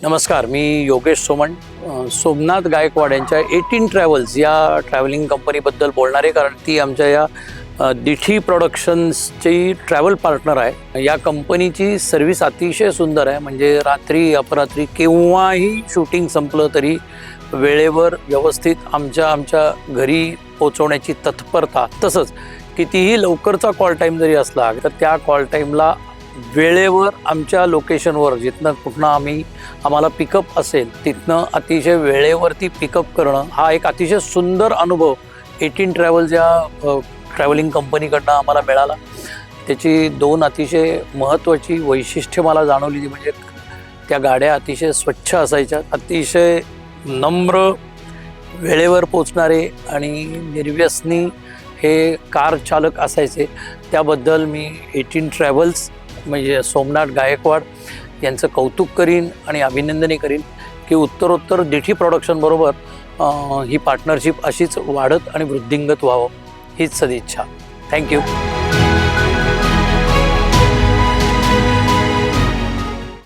नमस्कार, मी योगेश सोमण सोमनाथ गायकवाड यांच्या 18 ट्रॅव्हल्स या ट्रॅव्हलिंग कंपनीबद्दल बोलणार आहे, कारण ती आमच्या या दिठी प्रोडक्शन्सची ट्रॅव्हल पार्टनर आहे। या कंपनीची सर्व्हिस अतिशय सुंदर आहे, म्हणजे रात्री अपरात्री केव्हाही शूटिंग संपलं तरी वेळेवर व्यवस्थित आमच्या घरी पोहोचवण्याची तत्परता। तसंच कितीही लवकरचा कॉल टाईम जरी असला तर त्या कॉल टाईमला वेळेवर आमच्या लोकेशनवर जिथनं कुठनं आम्हाला पिकअप असेल तिथनं अतिशय वेळेवरती पिकअप करणं हा एक अतिशय सुंदर अनुभव 18 ट्रॅव्हल्स या ट्रॅव्हलिंग कंपनीकडनं आम्हाला मिळाला। त्याची दोन अतिशय महत्त्वाची वैशिष्ट्ये मला जाणवली, म्हणजे त्या गाड्या अतिशय स्वच्छ असायच्या, अतिशय नम्र, वेळेवर पोचणारे आणि निर्व्यसनी हे कार चालक असायचे। त्याबद्दल मी 18 ट्रॅव्हल्स म्हणजे सोमनाथ गायकवाड यांचं कौतुक करीन आणि अभिनंदनही करीन की उत्तरोत्तर दिठी प्रोडक्शन बरोबर ही पार्टनरशिप अशीच वाढत आणि वृद्धिंगत व्हावं हीच सदिच्छा। थँक्यू।